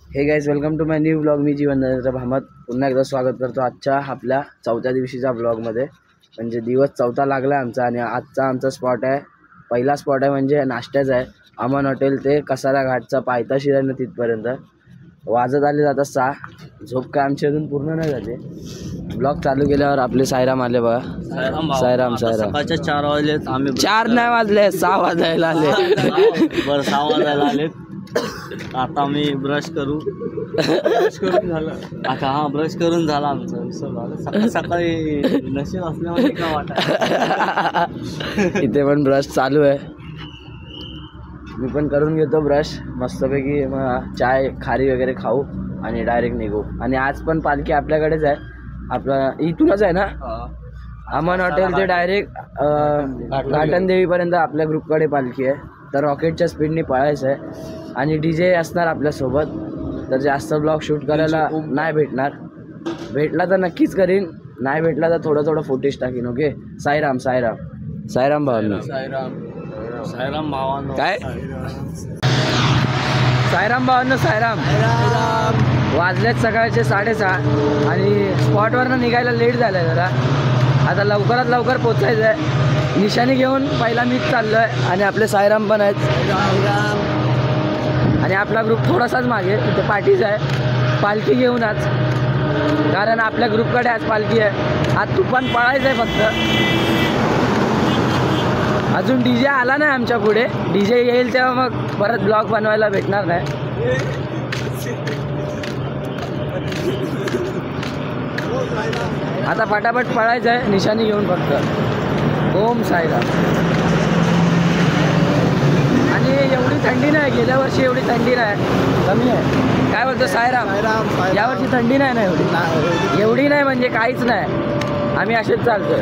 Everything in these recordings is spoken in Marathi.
हे guys, welcome to my new blog. मी जीवन नरेंद्र भामत पुन्हा एकदा स्वागत करतो आजच्या आपल्या चौथ्या दिवशीच्या ब्लॉगमध्ये. म्हणजे दिवस चौथा लागला आमचा आणि आजचा आमचा स्पॉट आहे, पहिला स्पॉट आहे म्हणजे नाश्त्याचा आहे. अमन हॉटेल ते कसारा घाटचा पायथ्याशी आहे ना, तिथपर्यंत वाजत आले जातात 6. झोप काय आमची अजून पूर्ण नाही झाली. ब्लॉग चालू केल्यावर आपले सायराम आले बघा. सायराम सकाळच्या 4 वाजलेत. आम्ही 4 नाही वाजले, 6 वाजायला आले. बरं 6 वाजायला आलेत. आता मी ब्रश करून झालं. आता ब्रश करून झाला आमचं. सकाळी सकाळी नशीब असल्यामुळे का वाटत. इथे पण ब्रश चालू आहे. मी पण करून घेतो ब्रश मस्तपैकी. मग चाय खारी वगैरे खाऊ आणि डायरेक्ट निघू. आणि आज पण पालखी आपल्याकडेच आहे, आपला इथूनच आहे ना. अमन हॉटेल ते डायरेक्ट घाटनदेवीपर्यंत आपल्या ग्रुपकडे पालखी आहे. तर रॉकेटच्या स्पीडने पळायचं आहे आणि DJ असणार आपल्यासोबत. तर जास्त ब्लॉग शूट करायला नाही भेटणार. भेटला तर नक्कीच करीन, नाही भेटला तर थोडं थोडं फुटेज टाकीन. ओके. साईराम साईराम साईराम भावांनो. सायराम भावांनो. काय साईराम भावांनो. साईराम. वाजलेत सकाळचे 6:30 आणि स्पॉटवरनं निघायला लेट झालं आहे जरा. आता लवकरात लवकर पोचायचं आहे. निशाणी घेऊन पहिला मीच चाललो आहे आणि आपले साईराम पण आहेत. आणि आपला ग्रुप थोडासाच मागे तिथे पाठीच आहे. पालखी घेऊन आज, कारण आपल्या ग्रुपकडे आज पालखी आहे. आज तुफान पळायचं आहे फक्त. अजून DJ आला नाही आमच्या पुढे. DJ येईल तेव्हा मग परत ब्लॉग बनवायला भेटणार नाही. आता फटाफट पळायचं आहे निशाणी घेऊन फक्त. ओम साईराम. आणि एवढी थंडी नाही, गेल्या वर्षी एवढी थंडी नाही, कमी आहे. काय बोलतो साईराम? यावर्षी थंडी नाही ना एवढी नाही, म्हणजे काहीच नाही. आम्ही असेच चालतोय.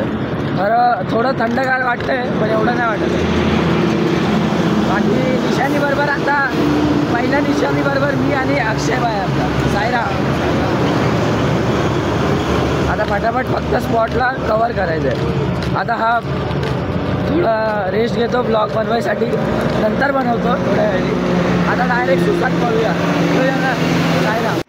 खरं थोडं थंडगार वाटतंय पण एवढं नाही वाटत. बाकी निशाणी बरोबर आता पहिल्या निशाणी बरोबर मी आणि अक्षय भाई आपला साईराम. आता फटाफट फक्त स्पॉटला कवर करायचं आहे. आता हा थोडा रेस्ट घेतो ब्लॉग बनवायसाठी, नंतर बनवतो थोड्या वेळी. आता डायरेक्ट सुखात पळूया ना साईराम.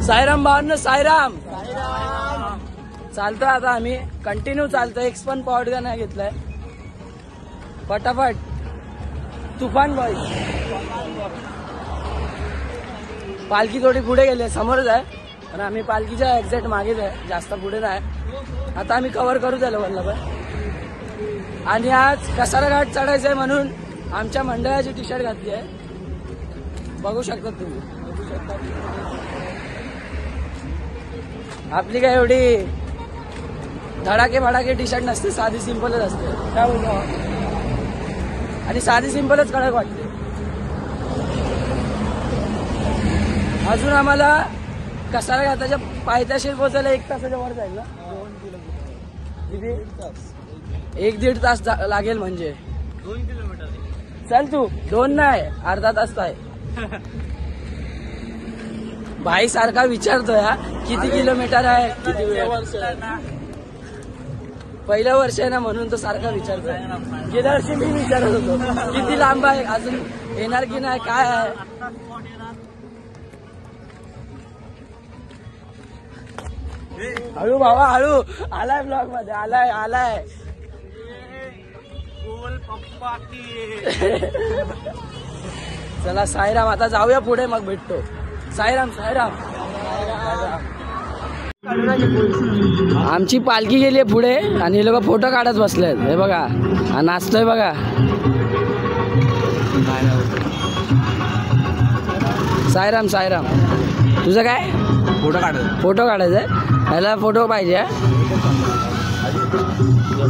साईराम भावांनो. साईराम. चालतोय आता आम्ही कंटिन्यू चालतोय. एक पण पॉवर गन नाही घेतलाय. फटाफट तुफान बॉईज. पालखी थोडी पुढे गेली, समोरच आहे पण आम्ही पालखीच्या एक्झॅक्ट मागेच आहे, जास्त पुढे नाही. आता आम्ही कव्हर करू त्याला वल्लभ. आणि आज कसारा घाट चढायचं आहे म्हणून आमच्या मंडळाची टी-शर्ट घातली आहे, बघू शकता तुम्ही. आपली काय एवढी धडाके भडाके टी-शर्ट नसते, साधी सिंपलच असते. काय बोलतो? आणि साधी सिंपलच कडक वाटते. अजून आम्हाला कसारा घाटाच्या पायथ्याशी पोहोचायला 1 तासाच्या वर जाईल ना. 1-1.5 तास लागेल. म्हणजे 2 किलोमीटर. चल तू 2 नाही, अर्धा तास आहे. भाई सारखा विचारतोय हा किती किलोमीटर आहे, किती वेळ. पहिलं वर्ष आहे ना म्हणून तो सारखा विचारतोय. गेल्या वर्षी मी विचारत होतो किती लांब आहे, अजून येणार की नाही, काय आहे. हळू भावा हळू. आलाय ब्लॉग मध्ये, आलाय. चला साईराम, आता जाऊया पुढे मग भेटतो. साईराम साईराम. आमची पालखी गेली आहे पुढे आणि हे लोक फोटो काढत बसलेत. हे बघा, हा नाचतोय बघा. साईराम साईराम. तुझं काय? फोटो काढायचं आहे. ह्याला फोटो पाहिजे.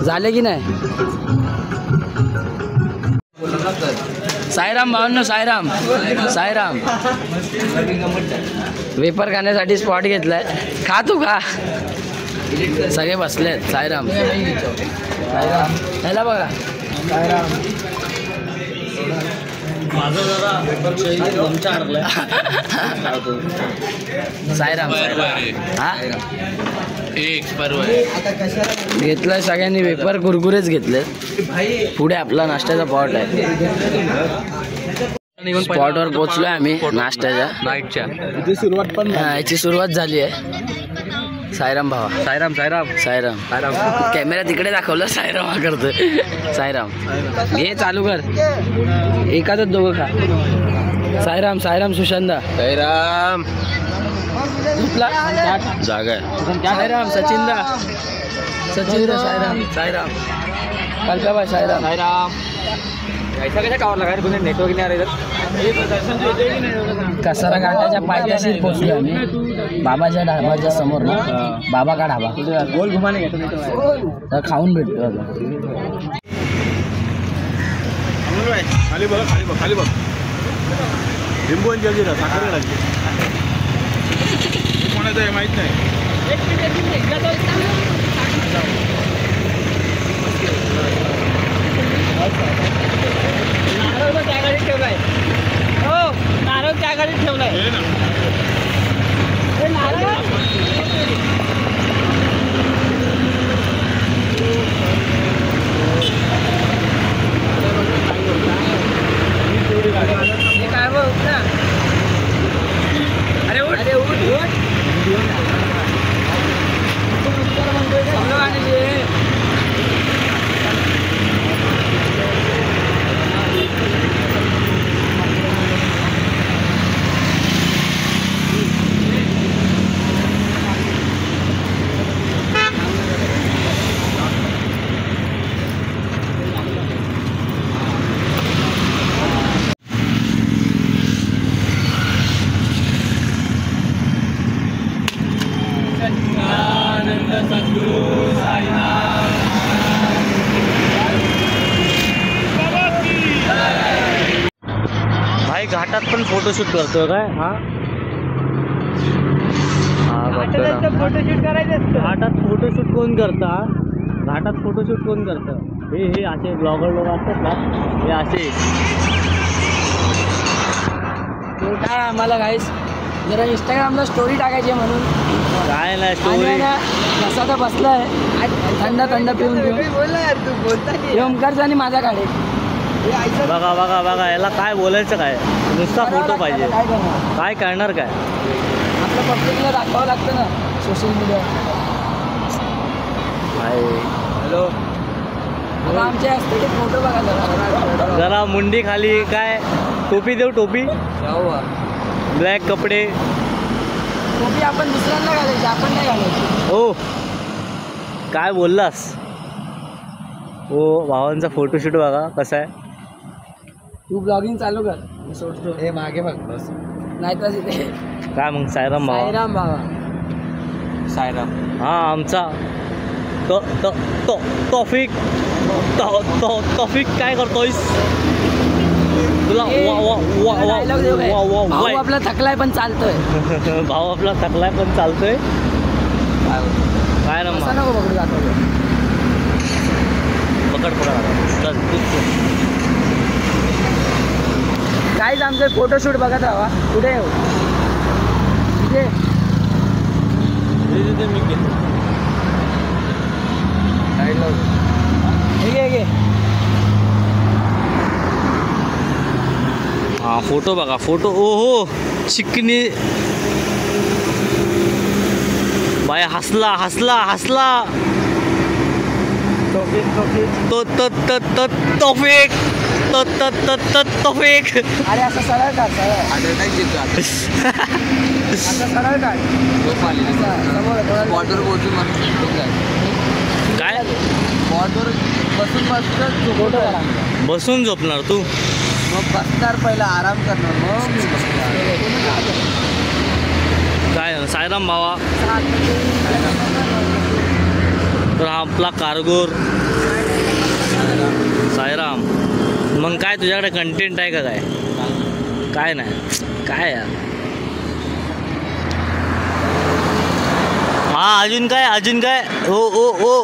झाले की नाही? साईराम भावांनो, साईराम साईराम. वेपर खाण्यासाठी स्पॉट घेतलाय. खा तू खा. सगळे बसलेत. साईराम साईराम. ह्याला बघा साईराम. माझं जरा साईराम हा एक बरोबर घेतलाय सगळ्यांनी. वेपर कुरकुरेच घेतले. पुढे आपला नाश्त्याचा पॉट आहे. स्पॉटवर पोहोचलोय आम्ही नाश्त्याच्या. नाईटच्या सुरुवात पण याची सुरुवात झाली आहे. साईराम भावा. साईराम साईराम साईराम साईराम. कॅमेरा तिकडे दाखवला. साईराम हा करतोय. साईराम घे चालू कर. एकाच दोघं खा. साईराम साईराम सुशांदा. साईराम झोपला जागा आहे. साईराम सचिनदा. सचिनदा साईराम साईराम. कल्पाबाई साईराम साईराम. ऐसा कशा कावर लगा कुठे नेटवर्क नाही इधर. कसारा घाटाच्या पायथ्याशी पोहोचलो आम्ही. बाबाच्या ढाबाच्या समोर ना. बाबा का ढाबा. गोल घुमाने घेतो तर खाऊन भेटतो आता. खाली बघ खाली बघ खाली बघ. लिंबू आणि जलजिरा साखर लागते. कोणाचं आहे माहित नाही. नारळ त्या गाडीत ठेवलाय. हो नारळ त्या गाडीत ठेवलाय. नारळ काय बघ ना. अरे उठ अरे उठ उठ. भाई घाटात पण फोटोशूट करतोय काय. हा फोटोशूट करायचं. घाटात फोटोशूट कोण करता. घाटात फोटोशूट कोण करतं. हे असे ब्लॉगर लोक असतात ना. हे असे काय आम्हाला काहीच जरा इंस्टाग्रामला स्टोरी टाकायची आहे म्हणून. काय नाही आणि स्टोरी. ना कसा तर बसलाय थंड थंड पिऊन पिऊन. ओमकारचा आणि माझा काढे. बघा बघा बघा याला काय बोलायचं काय. नुसता फोटो पाहिजे. काय करणार. काय करणार काय. आपल्या पब्लिकला दाखवावं लागतं ना सोशल मीडिया. हॅलो आता आमचे असते ते फोटो बघा जरा. जरा मुंडी खाली काय. टोपी देऊ टोपी. ब्लॅक कपडे. टोपी आपण दुसऱ्यांना घालायची आपण नाही घालायची. हो काय बोललास. हो भावांचा फोटोशूट बघा कसा आहे. तू ब्लॉगिंग चालू कर. मी सोडतो. हे मागे बघ बस. नाही तर तिथे काय मग साईराम भावा. साईराम बाबा. साईराम हा आमचा तो तो तो तौफिक. तौफिक काय करतोयस. तुला Dialogue देऊ काय? भाऊ भाऊ आपला थकलाय पण चालतोय. आपला थकलाय पण चालतोय. काय ना असं नको पकडू दाखवतो. पकड चल काहीच आमचं फोटोशूट बघत राहा. कुठे येऊ तिथे. मी घेतो. हे घे. हा फोटो बघा फोटो. ओहो चिकनी बाय हसला हसला हसला. तो तौफिक तौफिक. अरे असं सरळ काढ. सरळ असं सरळ काढ. बॉर्डर काय बॉर्डर बसून बसतो फोटो काढा. बसून झोपणार तू. मग बसणार पहिला आराम करणार मग मी बसणार. काय साईराम भावा. तर हा आपला कारगोर साईराम. मग काय तुझ्याकडे कंटेंट आहे का काय? काय नाही काय यार. हा अजून काय ओ ओ ओ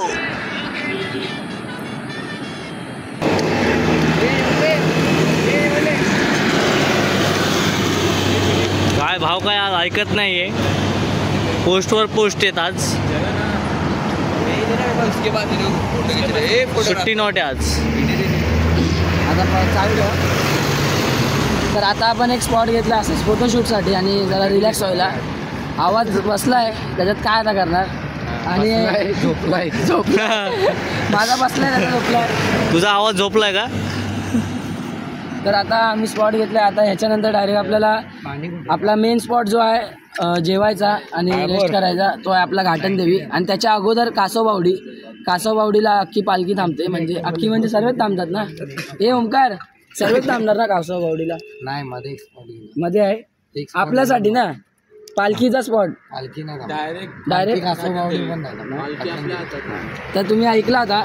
काय भाव काय आज ऐकत नाहीये. पोस्टवर पोस्ट येत आज. सुट्टी नोट आहे आज. आता चालू. तर आता आपण एक स्पॉट घेतला असंच फोटोशूटसाठी आणि जरा रिलॅक्स व्हायला. आवाज बसलाय त्याच्यात काय आता करणार. आणि झोपलाय माझा बसलाय त्याचा झोपलाय. तुझा आवाज झोपलाय का? तर आता आम्ही स्पॉट घेतलाय. आता ह्याच्यानंतर डायरेक्ट आपल्याला आपला मेन स्पॉट जो आहे जेवायचा आणि रेस्ट करायचा तो आहे आपला घाटन देवी. आणि त्याच्या अगोदर कासवबावडीला अख्खी पालखी थांबते. म्हणजे अख्खी म्हणजे सर्वच थांबतात ना. हे ओमकार सर्वच थांबणार ना कासवबावडीला? नाही मध्ये आहे आपल्यासाठी ना पालखीचा स्पॉट. डायरेक्ट तर तुम्ही ऐकला आता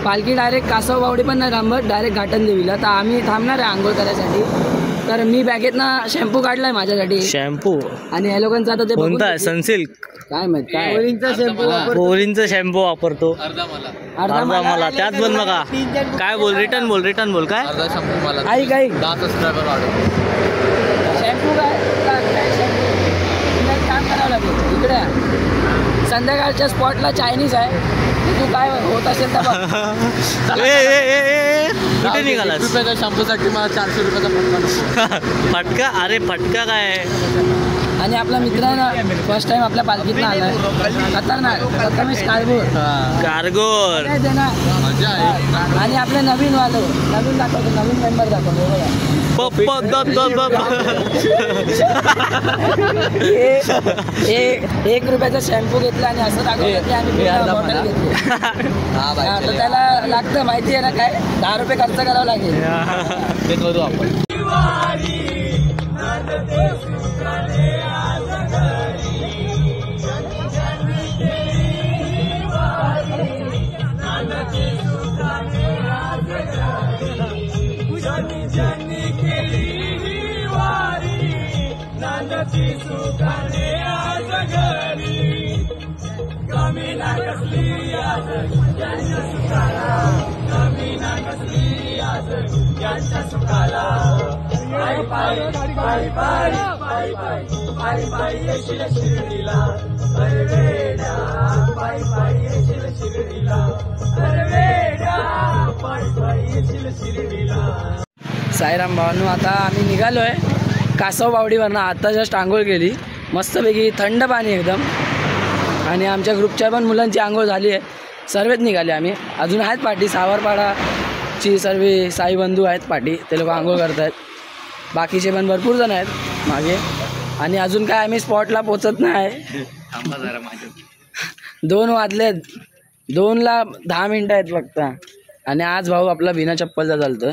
पालखी डायरेक्ट कासवबावडी पण नाही थांबत, डायरेक्ट घाटन देवीला. तर आम्ही थांबणार आहे आंघोळ करायसाठी. तर मी बॅगेत ना शॅम्पू काढलाय माझ्यासाठी. शॅम्पू आणि ह्या लोकांचा आता ते कोणता आहे? सनसिल्क काय माहित काय बोरिंगचा शॅम्पू वापरतो. अर्धा मला त्यात बोल नका. काय बोल रिटर्न बोल काय ऐक शॅम्पू काय काम करावं लागेल. इकडे संध्याकाळच्या स्पॉटला चायनीज आहे. तू काय होत असेल तर कुठे निघाला? रुपयाच्या शॅम्पूसाठी मला 400 रुपयाचा फटका. अरे फटका काय? आणि आपला मित्र आहे ना फर्स्ट टाइम आपल्या पालखीतनं आलाय. खतरनाक प्रथमेश कारगोर मजा आहे. आणि आपले नवीन दाखवतो नवीन मेंबर दाखवतो एक रुपयाचा शॅम्पू घेतला आणि असं दाखवलं की आम्ही बॉटल घेतली. तर त्याला लागतं माहिती आहे ना काय 10 रुपये खर्च करावं लागेल. ते करू आपण. साईराम भावांनो, आता आम्ही निघालोय कासवबावडीवरनं. आता जस्ट आंघोळ केली मस्तपैकी, थंड पाणी एकदम. आणि आमच्या ग्रुपच्या पण मुलांची आंघोळ झाली आहे. सर्वच निघाले आम्ही. अजून आहेत पाठी सावरपाडाची सर्व साई बंधू आहेत पाठी, ते लोक आंघोळ करत आहेत. बाकीचे पण भरपूर जण आहेत मागे. आणि अजून काय आम्ही स्पॉटला पोचत नाही. 2 वाजलेत. 2ला 10 मिनटं आहेत फक्त. आणि आज भाऊ आपला बिना चप्पलचा चालतो.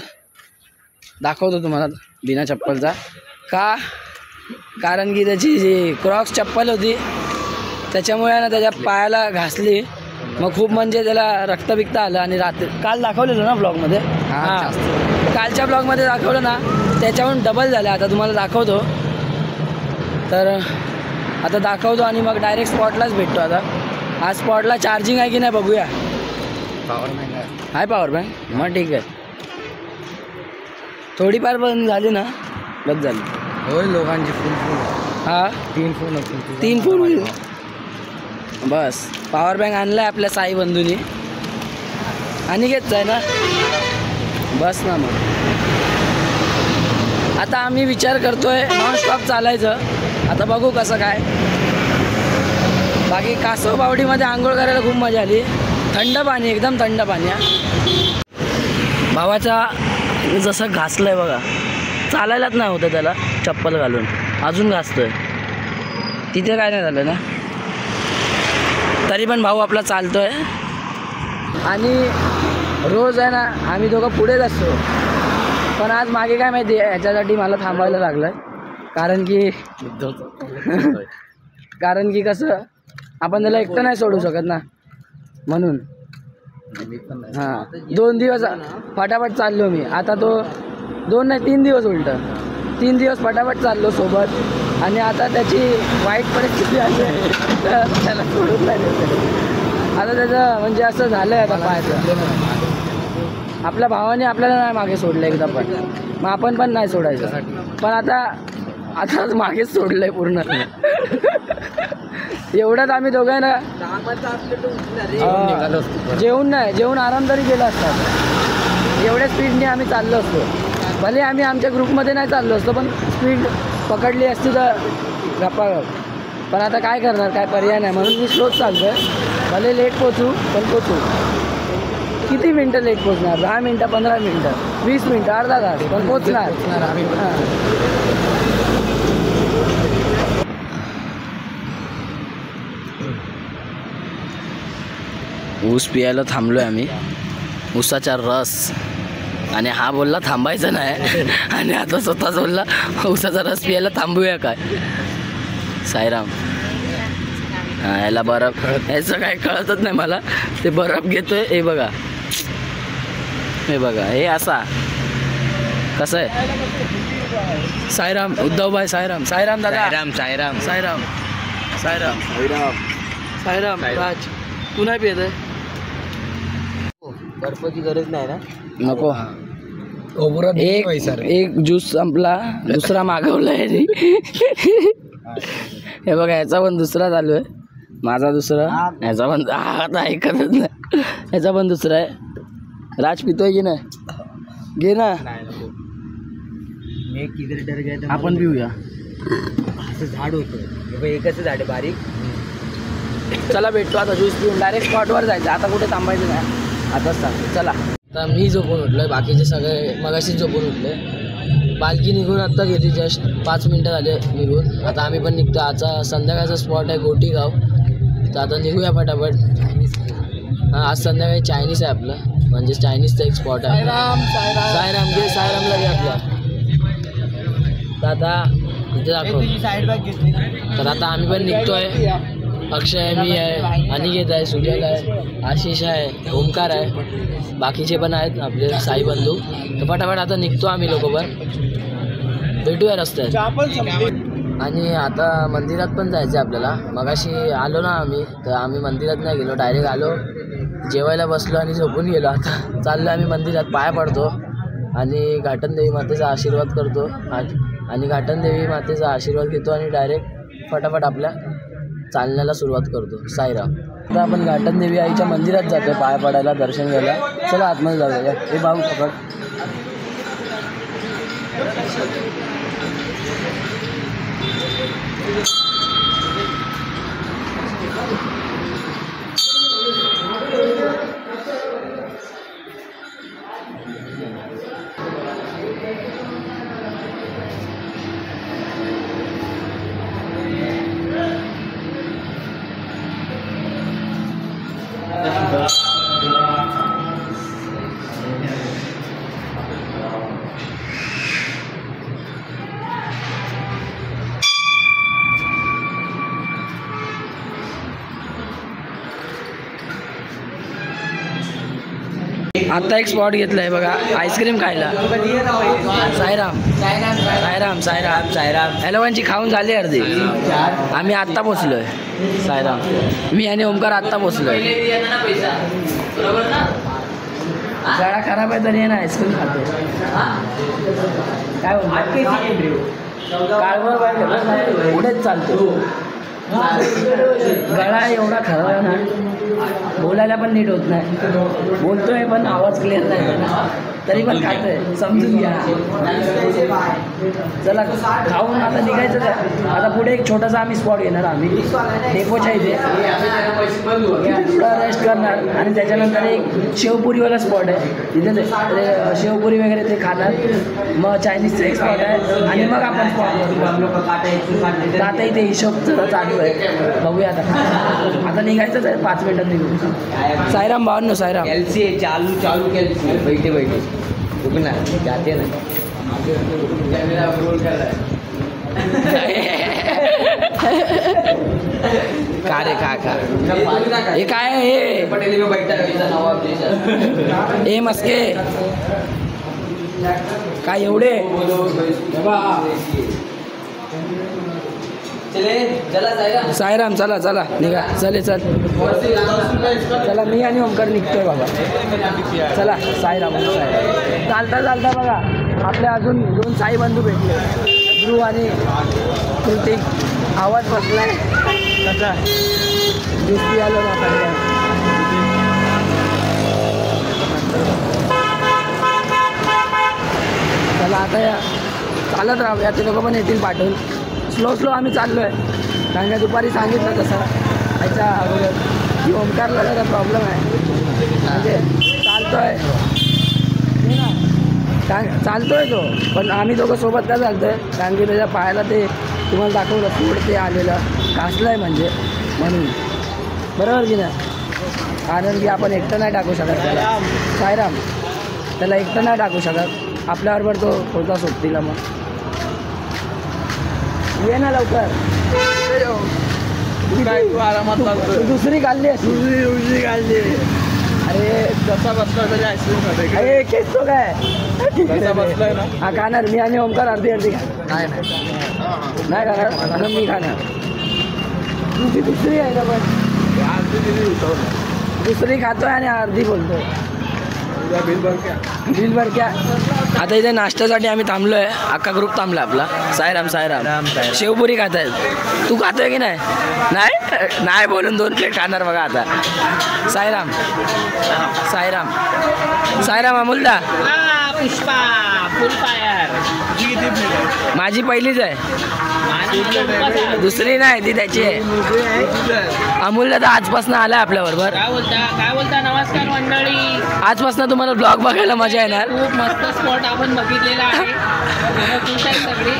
दाखवतो तुम्हाला बिना चप्पलचा का. कारण की त्याची जी क्रॉक्स चप्पल होती त्याच्यामुळे ना त्याच्या पायाला घासली. मग खूप म्हणजे त्याला रक्त आलं. आणि रात्री काल दाखवलेलं ना ब्लॉगमध्ये. हां कालच्या ब्लॉगमध्ये दाखवलं ना, त्याच्याहून डबल झालं. आता तुम्हाला दाखवतो. तर आता दाखवतो आणि मग डायरेक्ट स्पॉटलाच भेटतो. आता आज स्पॉटला चार्जिंग आहे की नाही बघूया. पॉवर बँक आहे पॉवर बँक. मग ठीक आहे. थोडीफार पण झाली ना बस झाली. होय लोकांची फुल हां 3 फोन होते. 3 फोन बस. पॉवर बँक आणला आहे आपल्या साई बंधूंनी. आणि घेत आहे ना बस ना. मग आता आम्ही विचार करतोय नॉनस्टॉप चालायचं. आता बघू कसं काय. बाकी कासवबावडीमध्ये आंघोळ करायला खूप मजा आली. थंड पाणी एकदम थंड पाणी. भावाचा जसं घासलं आहे बघा. चालायलाच नाही होतं त्याला चप्पल घालून. अजून घासतोय. तिथे काय नाही झालं ना, तरी पण भाऊ आपला चालतोय. आणि रोज आहे ना आम्ही दोघं पुढेच असतो. पण आज मागे काय माहिती आहे ह्याच्यासाठी मला थांबायला लागलं. कारण की कसं आपण त्याला एकटं नाही सोडू शकत ना, म्हणून. हां 2 दिवस फटाफट चाललो मी. आता तो 2 नाही 3 दिवस उलट 3 दिवस फटाफट चाललो सोबत. आणि आता त्याची वाईट परिस्थिती आली आहे तर त्याला सोडून नाही देत. आता त्याचं म्हणजे असं झालं आहे आता पाहायचं. आपल्या भावाने आपल्याला नाही मागे सोडलं एकदा पण, मग आपण पण नाही सोडायचं. पण आता मागेच सोडलं आहे पूर्ण. एवढ्यात आम्ही दोघांना जेवून आराम तरी केला असता. एवढ्या स्पीडने आम्ही चाललो असतो. भले आम्ही आमच्या ग्रुपमध्ये नाही चाललो असतो पण स्पीड पकडली असती तर गप्पा. पण आता काय करणार, काय पर्याय नाही म्हणून मी स्लोच चालतो आहे. भले लेट पोचू पण पोचू. किती मिनटं लेट पोचणार? 10 मिनटं, 15 मिनटं, 20 मिनटं, अर्धा तास पण पोचणार. हां ऊस पियायला थांबलो आहे आम्ही. ऊसाचा रस. आणि हा बोलला थांबायचं नाही आणि आता स्वतःच बोलला ऊसाचा रस पियायला थांबूया काय. साईराम. हां याला बर्फ याचं काय कळतच नाही मला. ते बर्फ घेतोय. हे बघा हे असा कसं आहे. साईराम उद्धवभाई. साईराम दादा. साईराम राज. तू नाही पियत आहे? बर्फाची गरज नाही ना. नको. एक ज्यूस संपला, दुसरा मागवला आहे. हे बघा याचा पण दुसरा चालू आहे. माझा दुसरा. याचा पण आता ऐकतच नाही. याचा पण दुसरा आहे. राज पितोय की नाही? घे ना. आपण पिऊया. असं झाड होतं एकच झाड आहे बारीक. चला भेटतो आता ज्यूस पिऊन. डायरेक्ट स्पॉटवर जायचं. आता कुठे थांबायचं नाही. आताच सांगतो चला. आता मी झोपून उठलो आहे. बाकीचे सगळे मगाशीच झोपून उठले. पालखी निघून आत्ता गेली. जस्ट 5 मिनटं झाले निघून. आता आम्ही पण निघतो. आजचा संध्याकाळचा स्पॉट आहे गोटीगाव. तर आता निघूया फटाफट. हां आज संध्याकाळी चायनीज आहे आपलं. म्हणजे चायनीजचा एक स्पॉट आहे. साईराम घे. साईरामला घे आपल्या. तर आता इथे दाखव. तर आता आम्ही पण निघतोय. अक्षय आहे, मी आहे, अनिकेत आहे, सुजल आहे, आशिष आहे, ओमकार आहे, बाकीचे पण आहेत आपले साई बंधू. तर फटाफट आता निघतो आम्ही लोक पण. भेटूया रस्त्यात. आणि आता मंदिरात पण जायचं आहे आपल्याला. मगाशी आलो ना आम्ही, तर आम्ही मंदिरात नाही गेलो. डायरेक्ट आलो, जेवायला बसलो आणि झोपून गेलो. आता चाललो आम्ही मंदिरात. पाया पडतो आणि घाटनदेवी मातेचा आशीर्वाद करतो. आणि घाटनदेवी मातेचा आशीर्वाद घेतो आणि डायरेक्ट फटाफट आपल्या चालण्याला सुरुवात करतो. साईराम. आता आपण घाटनदेवी आईच्या मंदिरात जातो पाया पडायला, दर्शन घ्यायला. चला आतमध्ये जाऊया. हे भाऊ पकड. आता एक स्पॉट घेतला आहे बघा आईस्क्रीम खायला. साईराम साईराम साईराम साईराम. ह्या लोकांची खाऊन झाली अर्धी. आम्ही आत्ता पोचलो आहे. साईराम. मी आणि ओमकार आत्ता पोचलो आहे. गळा खराब आहे तरी आहे ना आईस्क्रीम खातो. काय काळवळ पाहिजे पुढेच चालतो. गळा एवढा खराब आहे ना, बोलायला पण नीट होत नाही. बोलतोय पण आवाज क्लिअर नाही, तरी पण खातोय. समजून घ्या. चला खाऊन आता निघायचं. आता पुढे एक छोटासा आम्ही स्पॉट घेणार. आम्ही डेपोच्या इथे रेस्ट करणार आणि त्याच्यानंतर एक शेवपुरीवाला स्पॉट आहे. तिथे शेवपुरी वगैरे ते खाणार. मग चायनीजचं एक स्पॉट आहे आणि मग आपण स्पॉट. आता इथे हिशोब चालू आहे. बघूया आता निघायचंच आहे. 5 मिनिटात निघू. साईराम भावांनो. साईराम. एलसी चालू चालू केली. बैठे बैठे रुकना जाते ना. का रे का हे काय आहे हे मस्के काय एवढे साईराम चला चला निघा चले चल चला मी आणि ओमकार निघतोय बाबा चला साईराम चालता चालता बघा आपल्या अजून 2 साई बंधू भेटले ध्रुव आणि कृतिक आवाज बसलाय कसा दिसती आलं ना चला आता या चालत राहूया ते लोक पण येतील पाठवून स्लो आम्ही चाललो आहे कारण का दुपारी सांगितलं तसं याच्या अगोदर की ओमकारला जरा प्रॉब्लेम आहे म्हणजे चालतोय चालतोय तो पण आम्ही दोघं सोबत का चालतोय कारण की त्याच्या पायाला ते तुम्हाला दाखवलं फूड ते आलेलं घासलं आहे म्हणजे म्हणून बरोबर की नाही कारण की आपण एकटं नाही टाकू शकत त्याला साईराम त्याला एकटं नाही टाकू शकत आपल्याबरोबर तो होता सोबतीला मग ये ना लवकर तू दुसरी काढली दुसरी काढली अरे कसा बसला तरी आईस्क्रीम खाते अरे केस तो काय कसा बसलाय ना हा खाणार मी आणि ओमकार अर्धी नाही खाणार मी खाणार तुझी दुसरी आहे ना पण दुसरी खातोय आणि अर्धी बोलतोय बिल भर क्या आता इथे नाश्त्यासाठी आम्ही थांबलोय अख्खा ग्रुप थांबला आपला साईराम शेवपुरी खात आहेत तू खातोय की नाही बोलून 2 प्लेट खाणार बघा आता साईराम अमोलदा पुष्पा फुल फायर माझी पहिलीच आहे दुसरी नाही ती त्याची आहे अमोलदा तर आजपासून आलाय आपल्या बरोबर काय बोलता नमस्कार मंडळी आजपासून तुम्हाला ब्लॉग बघायला मजा येणार खूप मस्त स्पॉट आपण बघितलेला आहे सगळी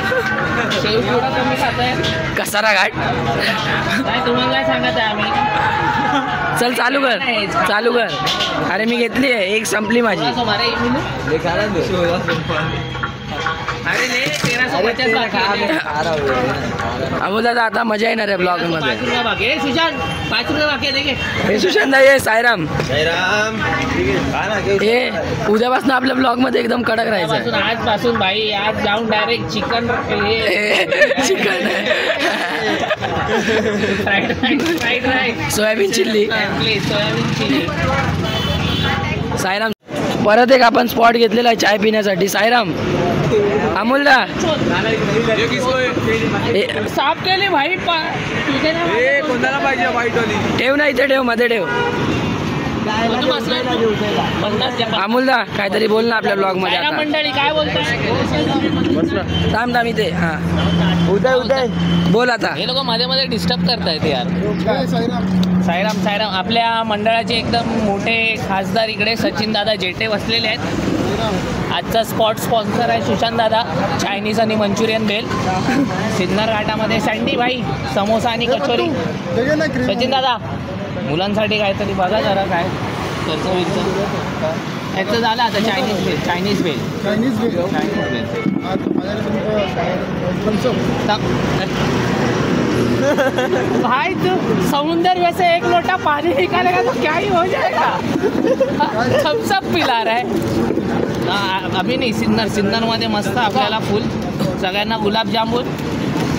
शेव थोडा कमी खाताय कसारा घाट काय तुम्हाला काय सांगत आहे आम्ही चल चालू कर अरे मी घेतली आहे एक संपली माझी अमोलदा आता मजा येणार आहे ब्लॉग मध्ये सुशांत ये साईराम हे उद्यापासून आपल्या ब्लॉग मध्ये एकदम कडक राहायचं आजपासून भाई आज जाऊन direct chicken fried rice soybean chilli soybean chilli Sairam परत एक आपण स्पॉट घेतलेला आहे चाय पिण्यासाठी साईराम अमोलदा साफ केली भाई कोणाला पाहिजे वाईटवाली ठेव ना इथे ठेव मध्ये ठेव अमोलदा काहीतरी बोल ना आपल्या ब्लॉग मध्ये आता मंडळी काय बोलताय थांब इथे हा उदय बोल आता हे लोक मध्ये मध्ये डिस्टर्ब करतायत यार साईराम आपल्या मंडळाचे एकदम मोठे खासदार इकडे सचिन दादा जेटे बसलेले आहेत आजचा स्पॉट स्पॉन्सर आहे सुशांत दादा चायनीज आणि मंचुरियन बेल सिन्नर घाटामध्ये सँडी भाई समोसा आणि कचोरी सचिन दादा मुलांसाठी काहीतरी बघा जरा काय याचं झालं आता चायनीज बेल भाई तू समुंदर वैसे एक लोटा पानी निकालेगा तो क्या ही हो जाएगा थम्स अप पिला रहा है अभी नाही सिन्नरमध्ये मस्त आपल्याला फुल सगळ्यांना गुलाबजामुन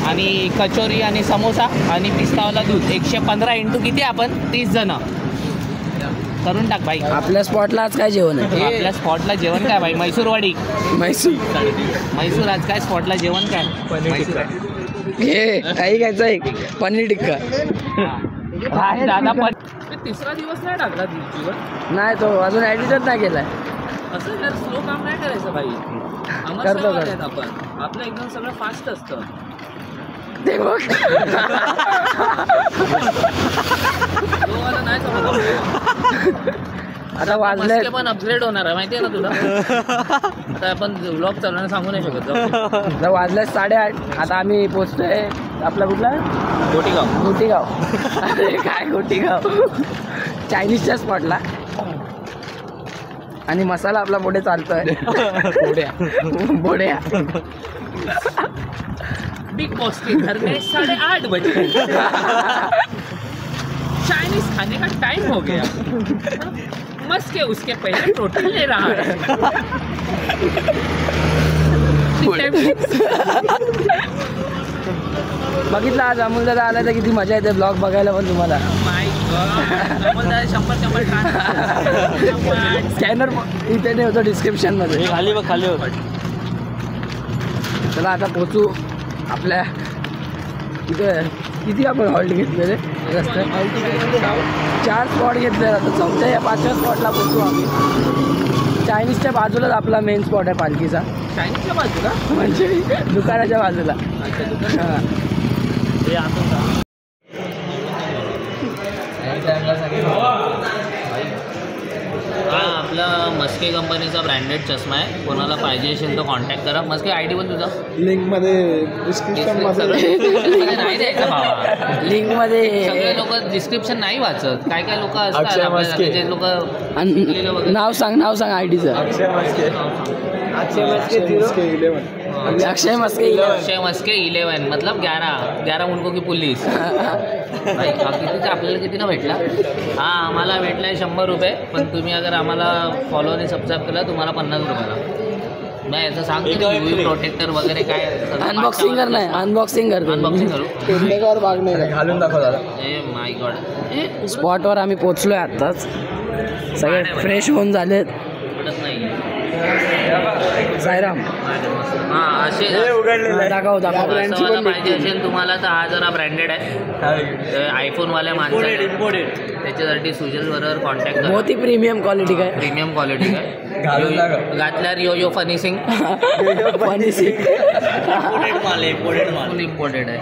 आणि कचोरी आणि समोसा आणि पिस्तावाला दूध 115 इंटू किती आपण 30 जण करून टाक भाई आपल्या स्पॉटला आज काय जेवण आहे आपल्या स्पॉटला जेवण काय भाई मैसूरवाडी मैसूर आज काय स्पॉटला जेवण काय मैसूर हे काही घ्यायचं एक पनीर टिक्का दादा पण 3रा दिवस नाही टाकला दिवशीवर नाही तो अजून ॲडिटच नाही केलाय असं जर स्लो काम नाही करायचं भाई करतो आपण आपलं एकदम सगळं फास्ट असतं ते बघ आता वाजले पण अपग्रेड होणार आहे माहिती आहे ना तुला आता आपण व्लॉग चालवण्याला सांगू नाही शकत आता वाजले 8:30 आता आम्ही पोचतोय आपला कुठला गोटीगाव अरे काय गोटीगाव चायनीजच्या स्पॉटला आणि मसाला आपला पुढे चालतोय बोड्या बिग बॉस के घर में 8:30 बजे चाइनीज खाने का टाइम हो गया। मस्त के उसके पहले टोटल ले रहा है। बघितलं आज अमोल दादा आला तर किती मजा येते ब्लॉग बघायला पण तुम्हाला. माय गॉड, 100 स्कॅनर इथे नाही होतं डिस्क्रिप्शन मध्ये. खाली बघ, खाली बघ. चला आता पोचू आपल्या इथे. किती आपण हॉल्ट घेतलेले रस्ते? 4 स्पॉट घेतले. आता 4थ्या या 5व्या स्पॉटला पोचू आम्ही. चायनीजच्या बाजूलाच आपला मेन स्पॉट आहे पालखीचा. चायनीजच्या बाजूला म्हणजे दुकानाच्या बाजूला. हां हा आपला मस्के कंपनीचा ब्रँडेड चष्मा आहे. कोणाला पाहिजे असेल तर कॉन्टॅक्ट करा. मस्के आयडी पण तुझा लिंक मध्ये डिस्क्रिप्शन नाही द्यायचं बाबा. लिंक मध्ये सगळे लोक डिस्क्रिप्शन नाही वाचत. काय काय लोक असतात आपल्याला, जे लोक नाव सांग आयडीचं. अक्षय मस्के 11. अक्षय मस्के अक्षय मस्के 11 मतलब 11 मुलगो की पुलिस. भाई आपल्याला किती ना भेटला? हा आम्हाला भेटलाय 100 रुपये. पण तुम्ही अगर आम्हाला फॉलो आणि सबस्क्राईब केला तुम्हाला 50 रुपयाला. मी याचं सांगतो UV प्रोटेक्टर वगैरे काय अनबॉक्सिंग कर. नाही अनबॉक्सिंग करतो. अनबॉक्सिंग करू. घालून दाखव दादा. ए माय गॉड, स्पॉटवर आम्ही पोचलोय आत्ताच. सगळे फ्रेश होऊन झालेत. पडत नाही. साईराम हा असे दाखव असं पाहिजे असेल तुम्हाला तर हा जरा ब्रँडेड आहे. आयफोनवाल्या माणसं त्याच्यासाठी सुजल बरोबर कॉन्टॅक्ट करा. बहुत ही प्रीमियम क्वालिटी काय. प्रीमियम क्वालिटी काय. घातल्यावर यो फनिसिंग फुल इम्पोर्टेड आहे.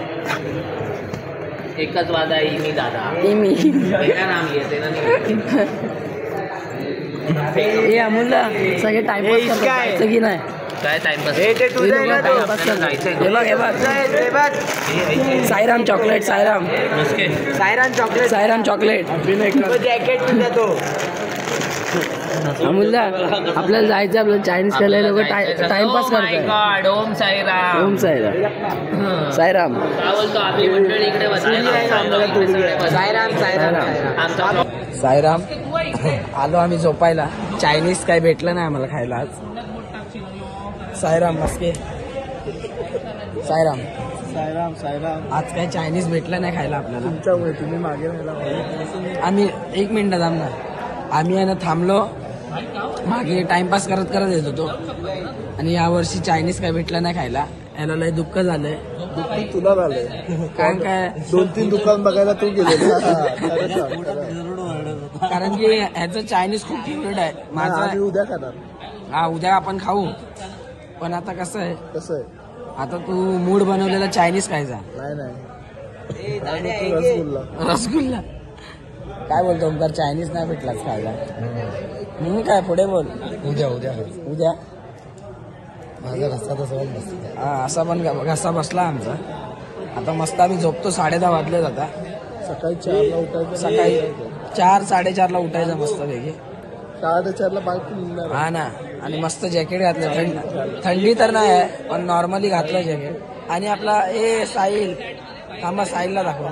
एकच वादा आहे मी दादा. मेरा नाम येते ना. हे अमोलला सगळे टाइमपास करायचं की नाही? काय टाइमपास? हे बघ साईराम चॉकलेट. साईराम चॉकलेट. अमोलला आपल्याला जायचं. आपल्याला चायनीज खायला लोक टाइमपास करतात. ओम साईराम. ओम साईराम. साईराम काय बोलतो आपली मंडळी इकडे साईराम. आलो आम्ही झोपायला. चायनीज काय भेटलं नाही आम्हाला खायला आज. साईराम मस्के. साईराम आज काय चायनीज भेटलं नाही खायला आपल्याला. तुमच्यामुळे तुम्ही मागे राहिला. आम्ही 1 मिनिट थांबना. आम्ही आहे ना थांबलो मागे टाइमपास करत येत होतो. आणि यावर्षी चायनीज काय भेटलं नाही खायला. याला लय दुःख झालंय. तुला झालंय काय 2-3 दुकान बघायला तू गेले. कारण की ह्याचं चायनीज खूप फेवरेट आहे माझं. उद्या खाणार. हा उद्या आपण खाऊ. पण आता कसं आहे, आता तू मूड बनवलेला चायनीज खायचा. नाही रसगुल्ला. काय बोलतो ओमकार? चायनीज नाही भेटलाच खायला. म्हणून काय पुढे बोल. उद्या माझा घसा तसा बसला. हा असा पण घसा बसला आमचा. आता मस्त आम्ही झोपतो. 10:30 वाजले जाता. सकाळी 4ला उठायचं. सकाळी 4-4:30ला उठायचं मस्त पैकी. 4:30ला बाईक निघणार. हा ना. आणि मस्त जॅकेट घातलं. थंडी तर नाही आहे पण नॉर्मली घातलं जॅकेट. आणि आपला साहिल. थांबा साहिलला दाखवा.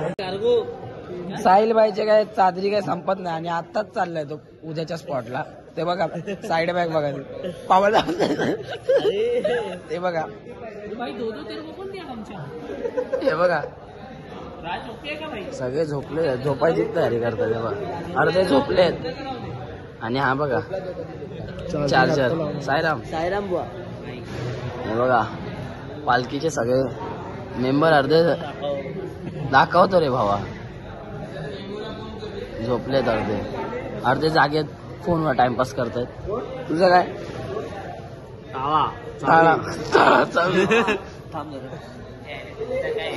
साहिल बाईचे काय चादरी काय संपत नाही. आणि आत्ताच चाललाय तो उद्याच्या स्पॉटला. ते बघा साईड बॅग बघा. पावल ते बघा. हे बघा सगळे झोपले. झोपायची तयारी करतात. हे बघा अर्धे झोपलेत. आणि हा बघा चार्जर. साईराम बुवा. हे बघा पालखीचे सगळे मेंबर अर्धे दाखवतो रे भावा. झोपलेत अर्धे जागेत फोनवर टाइमपास करतायत. तुझं काय?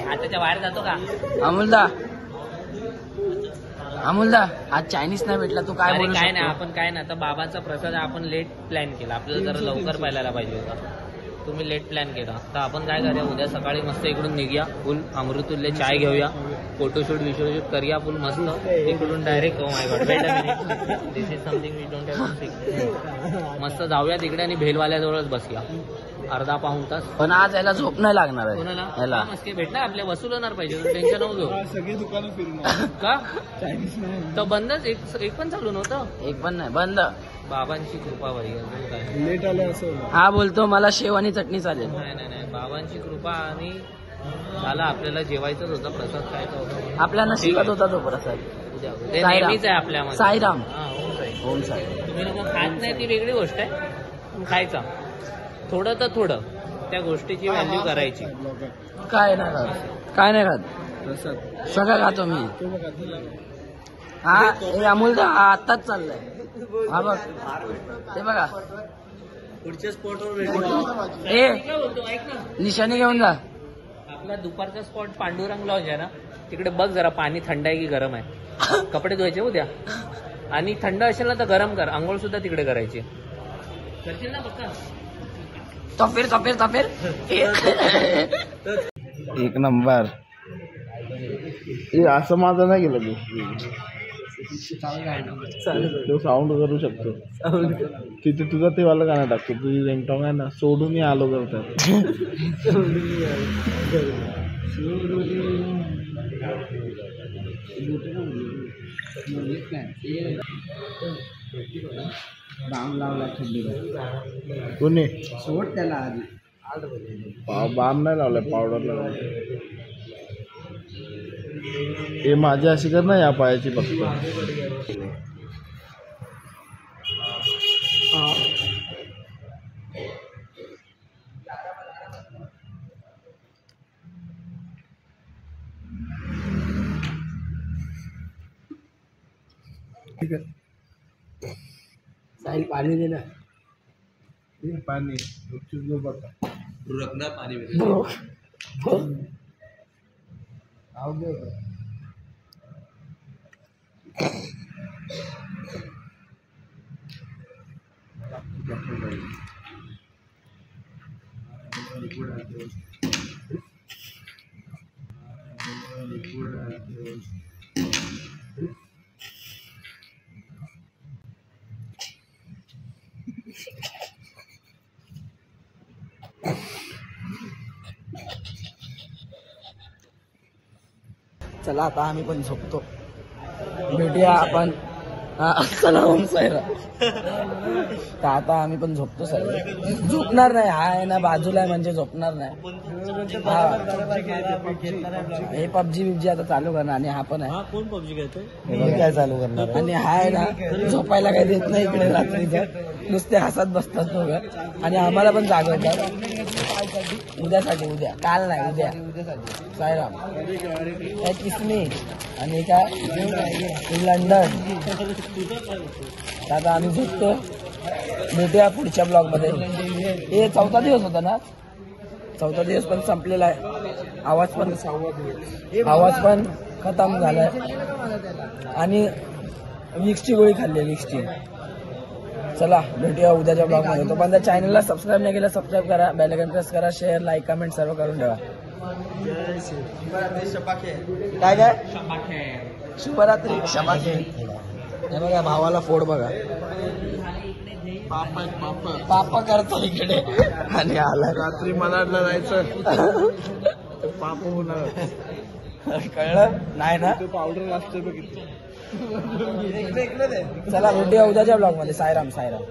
हाताच्या बाहेर जातो का अमोलदा आज चायनीज नाही भेटला. तू काय बोलू? काय नाही आपण काय नाही. आता बाबांचा प्रसाद आपण लेट प्लॅन केला. आपल्याला जरा लवकर पाहायला पाहिजे होता. तुम्ही लेट प्लॅन केला. तर आपण काय करूया उद्या सकाळी मस्त इकडून निघूया. फुल अमृतुल्य चाय घेऊया. फोटोशूट करूया फुल मस्त. इकडून direct. Oh my God this is something we don't have to. मस्त जाऊया तिकडे आणि भेलवाल्याजवळच बसूया. अर्धा पाऊण तास. पण आज याला झोप नाही लागणार आहे कोणाला याला. मस्के भेटणार आपल्या वसूल होणार पाहिजे, टेन्शन नको घेऊ. सगळी दुकानं फिरून का तर बंदच, एक पण चालू नव्हतं. एक पण नाही बंद. बाबांची कृपा भाई, अजून काय लेट आलं असं. हा बोलतो मला शेव आणि चटणी चालेल. नाही नाही नाही, बाबांची कृपा. आणि झाला, आपल्याला जेवायचंच होतं, प्रसाद खायचा होता. आपल्या नशिबात होता तो प्रसाद. उद्या ते साईराम. नेहमीच आहे आपल्यामध्ये. साईराम. हा, ओम साई. ओम साई. तुम्ही लोक खात नाही ती वेगळी गोष्ट आहे, पण खायचा थोडं तर थोडं, त्या गोष्टीची व्हॅल्यू करायची. काय नाही खात, काय नाही खात, प्रसाद सगळं खातो मी. तो बघा. हा हे अमोल हा आत्ताच चाललाय. हा बघ ते बघा. पुढच्या स्पॉटवर ए काय बोलतो ऐक ना, निशाणी घेऊन जा. आपला दुपारचा स्पॉट पांडुरंग लॉज आहे ना, तिकडे बघ जरा पाणी थंड आहे की गरम आहे. कपडे धुवायचे उद्या, आणि थंड असेल ना तर गरम कर, आंघोळ सुद्धा तिकडे करायची. करशील ना पक्का? तपेर तपेर तपेर. एक नंबर. असं माझं नाही गेलं तो साऊंड करू शकतो. तिथे तुझा ते वाला गाणं टाकतो, तुझी रिंगटोन आहे ना, सोडून आलो करतात. कोणी सोड त्याला आधी. बाम नाही लावलाय, पावडर लावलाय. हे माझी अशी कर ना, या पायाची फक्त. साहिल पाणी दे ना. पाणी चला आता आम्ही पण झोपतो. भेटूया आपण. चला ओम साईरा. तर आता आम्ही पण झोपतो सर्व. झोपणार नाही, हा आहे ना बाजूला आहे म्हणजे झोपणार नाही. हे पबजी बिबजी आता चालू करणार, आणि हा पण आहे. कोण पबजी खेळतोय? हे काय चालू करणार. आणि हा आहे ना झोपायला काही देत नाही इकडे रात्रीचं, नुसते हसत बसतात दोघं. आणि आम्हाला पण जागवतात उद्यासाठी. उद्या, काल नाही, उद्या. साईराम. काय किसमी आणि काय लंडन. आता आम्ही झोपतो. भेटूया पुढच्या ब्लॉग मध्ये. हे 4था दिवस होता ना, 4था दिवस पण संपलेला आहे. आवाज पण खतम झालाय. आणि विक्सची गोळी खाल्ली, विक्सची. चला भेटूया उद्याच्या ब्लॉग मध्ये. तोपर्यंत चॅनलला सबस्क्राईब नाही केलं, सबस्क्राईब करा, बेल आयकॉन प्रेस करा, शेअर, लाईक, कमेंट सर्व करून ठेवा. काय काय शुभरात्री. शबाके. हे बघा भावाला फोड बघा. पापा करतो इकडे आणि आला. रात्री मनाडला जायचं. पाप होणार. कळलं नाही ना. पावडर असते बघितलं. चला भेटूया उद्याच्या ब्लॉग मध्ये. साईराम साईराम.